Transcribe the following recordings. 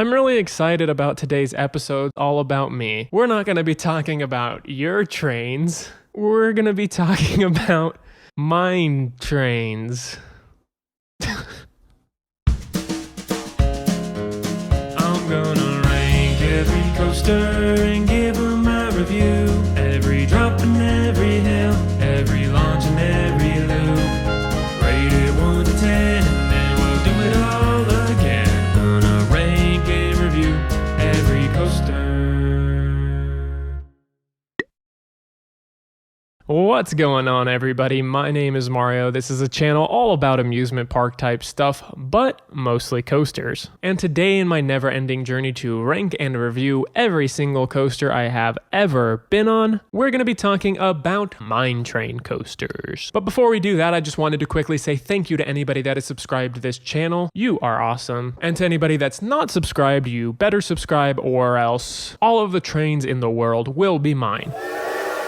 I'm really excited about today's episode, all about me. We're not going to be talking about your trains. We're going to be talking about mine trains. I'm gonna rank every coaster and give them my review. Every drop and every hill, every launch and every loop. Rate it 1 to 10 and then we'll do it all again. Gonna rank and review every coaster. What's going on, everybody? My name is Mario. This is a channel all about amusement park type stuff, but mostly coasters. And today in my never-ending journey to rank and review every single coaster I have ever been on, we're going to be talking about mine train coasters. But before we do that, I just wanted to quickly say thank you to anybody that is subscribed to this channel. You are awesome. And to anybody that's not subscribed, you better subscribe or else all of the trains in the world will be mine.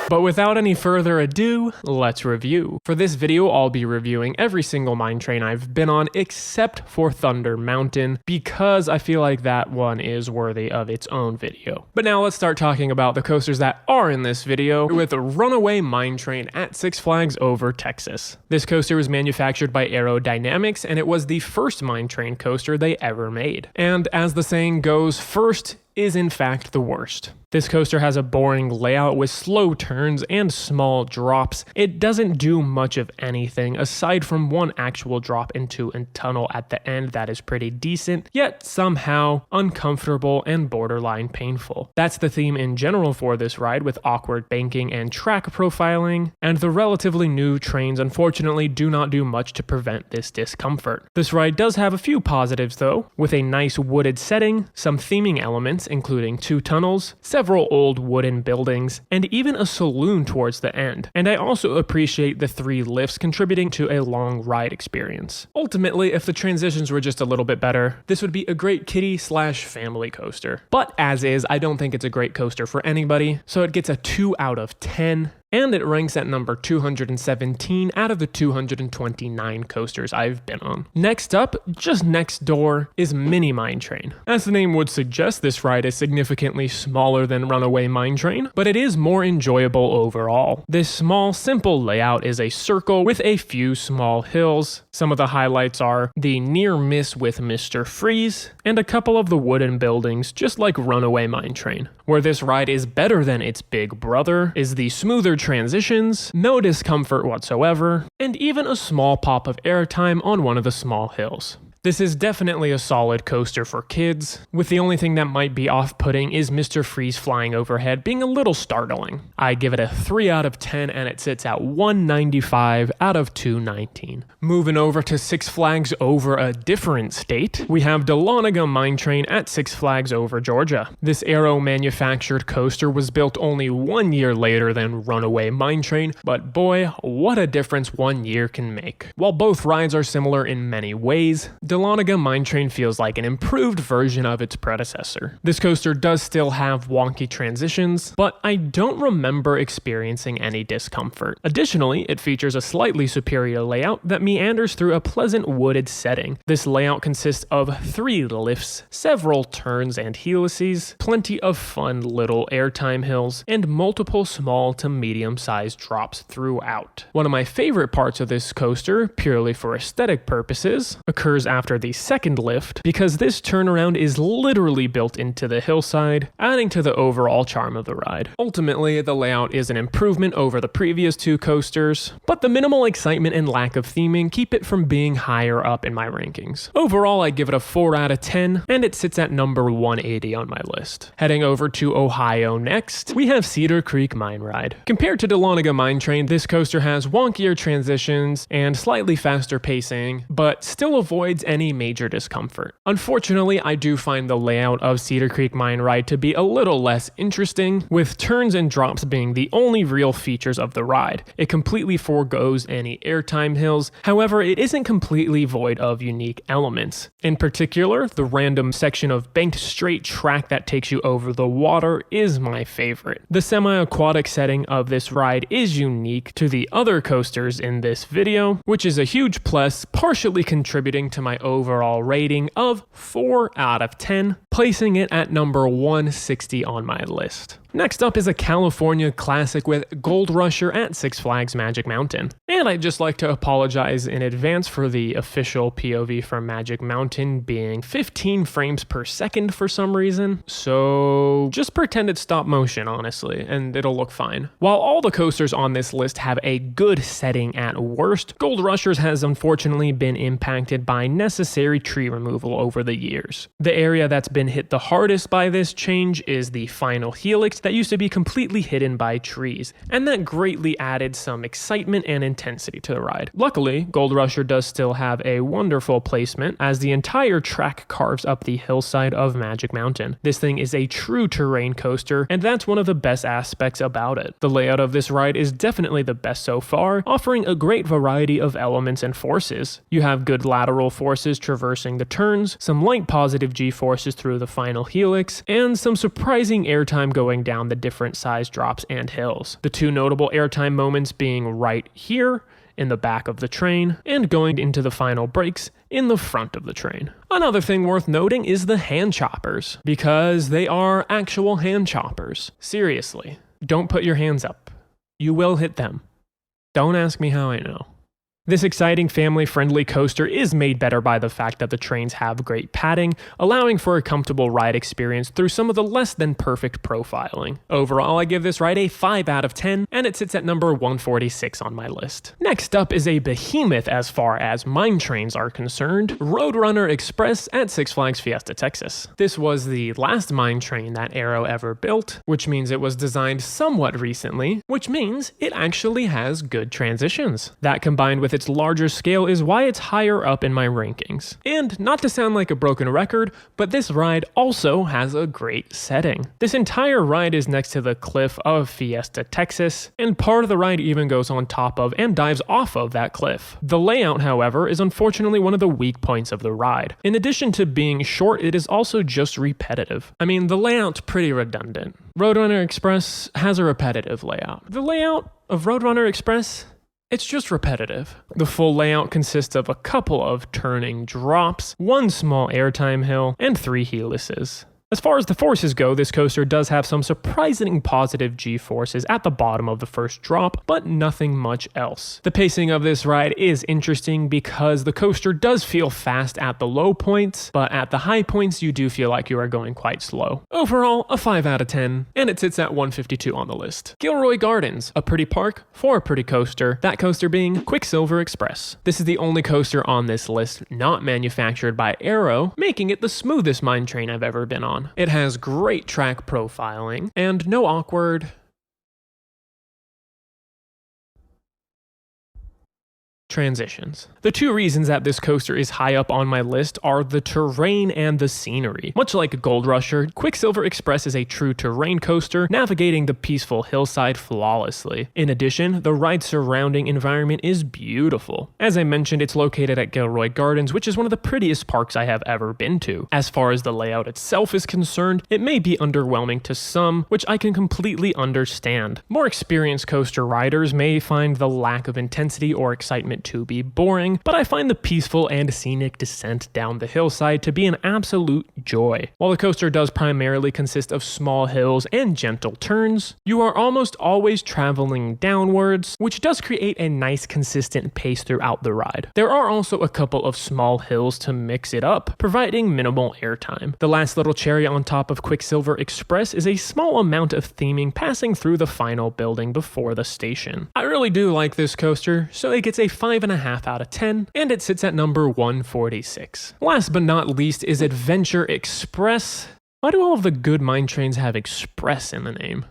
But without any further ado, let's review. For this video, I'll be reviewing every single mine train I've been on except for Thunder Mountain, because I feel like that one is worthy of its own video. But now let's start talking about the coasters that are in this video, with the Runaway mine train at Six Flags Over Texas. This coaster was manufactured by Aerodynamics, and it was the first mine train coaster they ever made. And as the saying goes, first is in fact the worst. This coaster has a boring layout with slow turns and small drops. It doesn't do much of anything aside from one actual drop into a tunnel at the end that is pretty decent, yet somehow uncomfortable and borderline painful. That's the theme in general for this ride, with awkward banking and track profiling, and the relatively new trains unfortunately do not do much to prevent this discomfort. This ride does have a few positives though, with a nice wooded setting, some theming elements including 2 tunnels, several old wooden buildings, and even a saloon towards the end. And I also appreciate the 3 lifts contributing to a long ride experience. Ultimately, if the transitions were just a little bit better, this would be a great kiddie/family coaster. But as is, I don't think it's a great coaster for anybody, so it gets a 2 out of 10. And it ranks at number 217 out of the 229 coasters I've been on. Next up, just next door, is Mini Mine Train. As the name would suggest, this ride is significantly smaller than Runaway Mine Train, but it is more enjoyable overall. This small, simple layout is a circle with a few small hills. Some of the highlights are the near miss with Mr. Freeze, and a couple of the wooden buildings, just like Runaway Mine Train. Where this ride is better than its big brother is the smoother transitions, no discomfort whatsoever, and even a small pop of airtime on one of the small hills. This is definitely a solid coaster for kids, with the only thing that might be off-putting is Mr. Freeze flying overhead being a little startling. I give it a 3 out of 10 and it sits at 195 out of 219. Moving over to Six Flags Over a different state, we have Dahlonega Mine Train at Six Flags Over Georgia. This Aero-manufactured coaster was built only 1 year later than Runaway Mine Train, but boy, what a difference 1 year can make. While both rides are similar in many ways, Dahlonega Mine Train feels like an improved version of its predecessor. This coaster does still have wonky transitions, but I don't remember experiencing any discomfort. Additionally, it features a slightly superior layout that meanders through a pleasant wooded setting. This layout consists of 3 lifts, several turns and helices, plenty of fun little airtime hills, and multiple small to medium-sized drops throughout. One of my favorite parts of this coaster, purely for aesthetic purposes, occurs after the second lift, because this turnaround is literally built into the hillside, adding to the overall charm of the ride. Ultimately, the layout is an improvement over the previous 2 coasters, but the minimal excitement and lack of theming keep it from being higher up in my rankings. Overall, I give it a 4 out of 10, and it sits at number 180 on my list. Heading over to Ohio next, we have Cedar Creek Mine Ride. Compared to Dahlonega Mine Train, this coaster has wonkier transitions and slightly faster pacing, but still avoids any major discomfort. Unfortunately, I do find the layout of Cedar Creek Mine Ride to be a little less interesting, with turns and drops being the only real features of the ride. It completely forgoes any airtime hills, however, it isn't completely void of unique elements. In particular, the random section of banked straight track that takes you over the water is my favorite. The semi-aquatic setting of this ride is unique to the other coasters in this video, which is a huge plus, partially contributing to my overall rating of 4 out of 10, placing it at number 160 on my list. Next up is a California classic with Gold Rusher at Six Flags Magic Mountain. And I'd just like to apologize in advance for the official POV for Magic Mountain being 15 frames per second for some reason. So just pretend it's stop motion, honestly, and it'll look fine. While all the coasters on this list have a good setting at worst, Gold Rushers has unfortunately been impacted by necessary tree removal over the years. The area that's been hit the hardest by this change is the final helix that used to be completely hidden by trees, and that greatly added some excitement and intensity to the ride. Luckily, Gold Rusher does still have a wonderful placement as the entire track carves up the hillside of Magic Mountain. This thing is a true terrain coaster, and that's one of the best aspects about it. The layout of this ride is definitely the best so far, offering a great variety of elements and forces. You have good lateral forces traversing the turns, some light positive G-forces through the final helix, and some surprising airtime going down the different size drops and hills. The two notable airtime moments being right here in the back of the train and going into the final breaks in the front of the train. Another thing worth noting is the hand choppers, because they are actual hand choppers. Seriously, don't put your hands up. You will hit them. Don't ask me how I know. This exciting family-friendly coaster is made better by the fact that the trains have great padding, allowing for a comfortable ride experience through some of the less than perfect profiling. Overall, I give this ride a 5 out of 10, and it sits at number 146 on my list. Next up is a behemoth as far as mine trains are concerned, Roadrunner Express at Six Flags Fiesta, Texas. This was the last mine train that Arrow ever built, which means it was designed somewhat recently, which means it actually has good transitions. That combined with its larger scale is why it's higher up in my rankings. And not to sound like a broken record, but this ride also has a great setting. This entire ride is next to the cliff of Fiesta, Texas, and part of the ride even goes on top of and dives off of that cliff. The layout, however, is unfortunately one of the weak points of the ride. In addition to being short, it is also just repetitive. I mean, the layout's pretty redundant. Roadrunner Express has a repetitive layout. The layout of Roadrunner Express, it's just repetitive. The full layout consists of a couple of turning drops, one small airtime hill, and 3 helices. As far as the forces go, this coaster does have some surprising positive G-forces at the bottom of the first drop, but nothing much else. The pacing of this ride is interesting because the coaster does feel fast at the low points, but at the high points you do feel like you are going quite slow. Overall, a 5 out of 10, and it sits at 152 on the list. Gilroy Gardens, a pretty park for a pretty coaster, that coaster being Quicksilver Express. This is the only coaster on this list not manufactured by Arrow, making it the smoothest mine train I've ever been on. It has great track profiling and no awkward transitions. The two reasons that this coaster is high up on my list are the terrain and the scenery. Much like Gold Rusher, Quicksilver Express is a true terrain coaster, navigating the peaceful hillside flawlessly. In addition, the ride's surrounding environment is beautiful. As I mentioned, it's located at Gilroy Gardens, which is one of the prettiest parks I have ever been to. As far as the layout itself is concerned, it may be underwhelming to some, which I can completely understand. More experienced coaster riders may find the lack of intensity or excitement to be boring, but I find the peaceful and scenic descent down the hillside to be an absolute joy. While the coaster does primarily consist of small hills and gentle turns, you are almost always traveling downwards, which does create a nice consistent pace throughout the ride. There are also a couple of small hills to mix it up, providing minimal airtime. The last little cherry on top of Quicksilver Express is a small amount of theming passing through the final building before the station. I really do like this coaster, so it gets a 5.5 out of 10, and it sits at number 146. Last but not least is Adventure Express. Why do all of the good mine trains have Express in the name?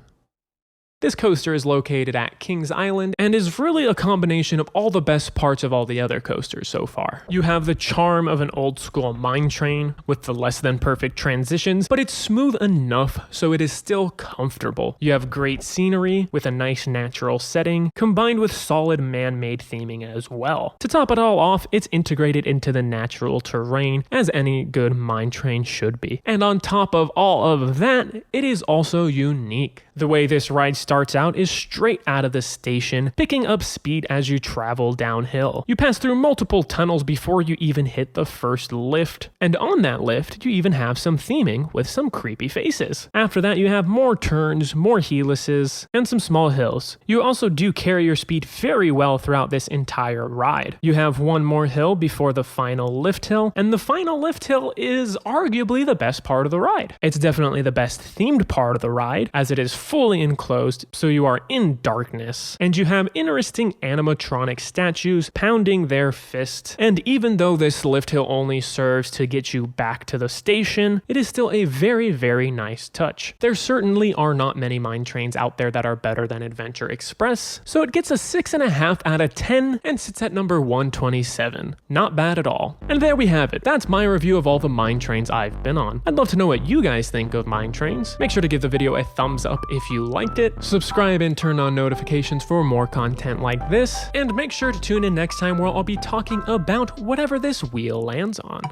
This coaster is located at Kings Island and is really a combination of all the best parts of all the other coasters so far. You have the charm of an old school mine train with the less than perfect transitions, but it's smooth enough so it is still comfortable. You have great scenery with a nice natural setting combined with solid man-made theming as well. To top it all off, it's integrated into the natural terrain as any good mine train should be. And on top of all of that, it is also unique. The way this ride starts out is straight out of the station, picking up speed as you travel downhill. You pass through multiple tunnels before you even hit the first lift, and on that lift, you even have some theming with some creepy faces. After that, you have more turns, more helices, and some small hills. You also do carry your speed very well throughout this entire ride. You have one more hill before the final lift hill, and the final lift hill is arguably the best part of the ride. It's definitely the best themed part of the ride, as it is fully enclosed, so you are in darkness, and you have interesting animatronic statues pounding their fists. And even though this lift hill only serves to get you back to the station, it is still a very, very nice touch. There certainly are not many mine trains out there that are better than Adventure Express, so it gets a 6.5 out of 10 and sits at number 127. Not bad at all. And there we have it. That's my review of all the mine trains I've been on. I'd love to know what you guys think of mine trains. Make sure to give the video a thumbs up if you liked it, subscribe and turn on notifications for more content like this, and make sure to tune in next time where I'll be talking about whatever this wheel lands on.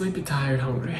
Sleepy, tired, hungry.